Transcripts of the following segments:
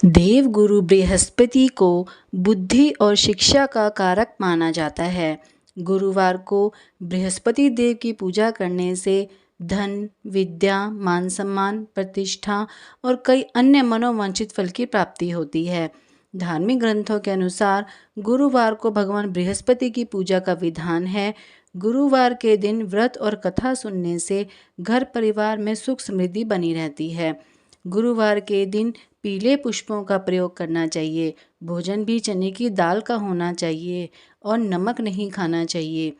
देवगुरु बृहस्पति को बुद्धि और शिक्षा का कारक माना जाता है। गुरुवार को बृहस्पति देव की पूजा करने से धन, विद्या, मान सम्मान, प्रतिष्ठा और कई अन्य मनोवांछित फल की प्राप्ति होती है। धार्मिक ग्रंथों के अनुसार गुरुवार को भगवान बृहस्पति की पूजा का विधान है। गुरुवार के दिन व्रत और कथा सुनने से घर परिवार में सुख समृद्धि बनी रहती है। गुरुवार के दिन पीले पुष्पों का प्रयोग करना चाहिए। भोजन भी चने की दाल का होना चाहिए और नमक नहीं खाना चाहिए।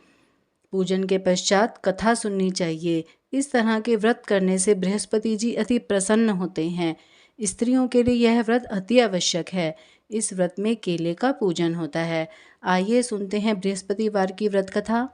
पूजन के पश्चात कथा सुननी चाहिए। इस तरह के व्रत करने से बृहस्पति जी अति प्रसन्न होते हैं। स्त्रियों के लिए यह व्रत अति आवश्यक है। इस व्रत में केले का पूजन होता है। आइए सुनते हैं बृहस्पतिवार की व्रत कथा।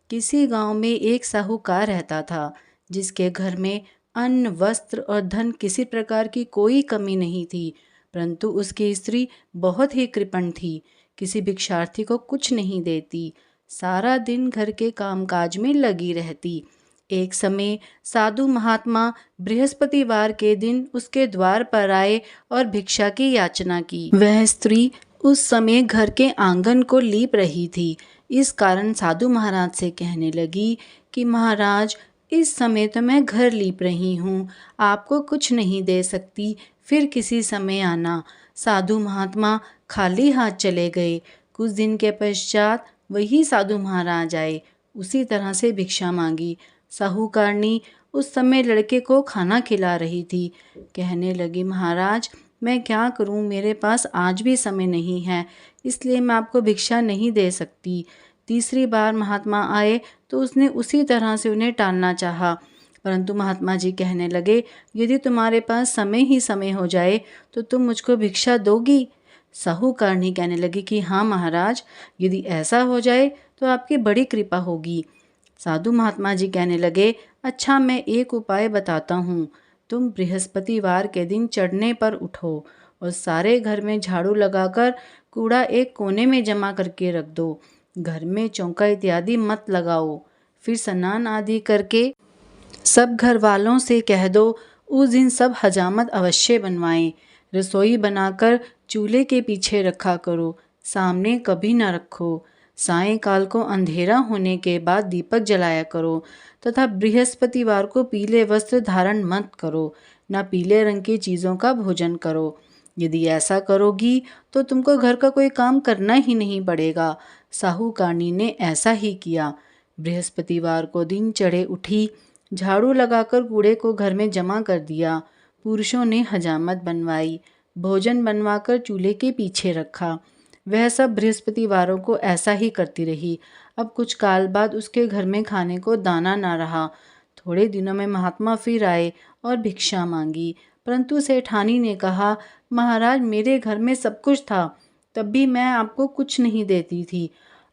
किसी गांव में एक साहूकार रहता था, जिसके घर में अन्न, वस्त्र और धन किसी प्रकार की कोई कमी नहीं थी, परंतु उसकी स्त्री बहुत ही कृपण थी। किसी भिक्षार्थी को कुछ नहीं देती, सारा दिन घर के कामकाज में लगी रहती। एक समय साधु महात्मा बृहस्पतिवार के दिन उसके द्वार पर आए और भिक्षा की याचना की। वह स्त्री उस समय घर के आंगन को लीप रही थी। इस कारण साधु महाराज से कहने लगी कि महाराज, इस समय तो मैं घर लीप रही हूँ, आपको कुछ नहीं दे सकती, फिर किसी समय आना। साधु महात्मा खाली हाथ चले गए। कुछ दिन के पश्चात वही साधु महाराज आए। उसी तरह से भिक्षा मांगी। साहूकारनी उस समय लड़के को खाना खिला रही थी। कहने लगी, महाराज, मैं क्या करूं, मेरे पास आज भी समय नहीं है, इसलिए मैं आपको भिक्षा नहीं दे सकती। तीसरी बार महात्मा आए तो उसने उसी तरह से उन्हें टालना चाहा, परंतु महात्मा जी कहने लगे, यदि तुम्हारे पास समय ही समय हो जाए तो तुम मुझको भिक्षा दोगी? साहूकारनी कहने लगी कि हाँ महाराज, यदि ऐसा हो जाए तो आपकी बड़ी कृपा होगी। साधु महात्मा जी कहने लगे, अच्छा, मैं एक उपाय बताता हूँ। तुम बृहस्पतिवार के दिन चढ़ने पर उठो और सारे घर में झाड़ू लगाकर कूड़ा एक कोने में जमा करके रख दो। घर में चौका इत्यादि मत लगाओ। फिर स्नान आदि करके सब घर वालों से कह दो उस दिन सब हजामत अवश्य बनवाएं। रसोई बनाकर चूल्हे के पीछे रखा करो, सामने कभी न रखो। सायंकाल को अंधेरा होने के बाद दीपक जलाया करो तथा बृहस्पतिवार को पीले वस्त्र धारण मत करो, न पीले रंग की चीज़ों का भोजन करो। यदि ऐसा करोगी तो तुमको घर का कोई काम करना ही नहीं पड़ेगा। साहूकारनी ने ऐसा ही किया। बृहस्पतिवार को दिन चढ़े उठी, झाड़ू लगाकर कूड़े को घर में जमा कर दिया। पुरुषों ने हजामत बनवाई, भोजन बनवाकर चूल्हे के पीछे रखा। वह सब बृहस्पतिवारों को ऐसा ही करती रही। अब कुछ काल बाद उसके घर में खाने को दाना ना रहा। थोड़े दिनों में महात्मा फिर आए और भिक्षा मांगी, परंतु सेठानी ने कहा, महाराज, मेरे घर में सब कुछ था, तब भी मैं आपको कुछ नहीं देती थी।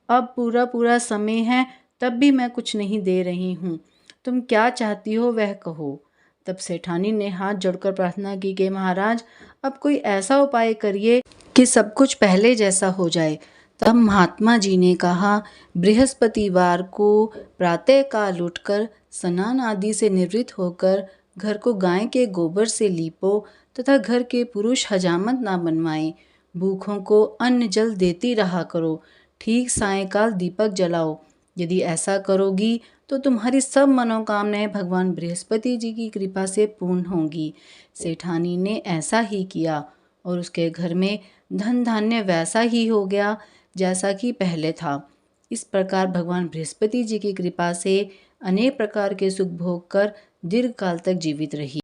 अब पूरा पूरा समय है, तब भी मैं कुछ नहीं दे रही हूँ। तुम क्या चाहती हो वह कहो। तब सेठानी ने हाथ जोड़कर प्रार्थना की कि महाराज, अब कोई ऐसा उपाय करिए कि सब कुछ पहले जैसा हो जाए। तब महात्मा जी ने कहा, बृहस्पतिवार को प्रातःकाल उठकर स्नान आदि से निवृत्त होकर घर को गाय के गोबर से लीपो तथा घर के पुरुष हजामत ना बनवाएं। भूखों को अन्न जल देती रहा करो। ठीक सायंकाल दीपक जलाओ। यदि ऐसा करोगी तो तुम्हारी सब मनोकामनाएं भगवान बृहस्पति जी की कृपा से पूर्ण होंगी। सेठानी ने ऐसा ही किया और उसके घर में धन धान्य वैसा ही हो गया जैसा कि पहले था। इस प्रकार भगवान बृहस्पति जी की कृपा से अनेक प्रकार के सुख भोग कर दीर्घ काल तक जीवित रही।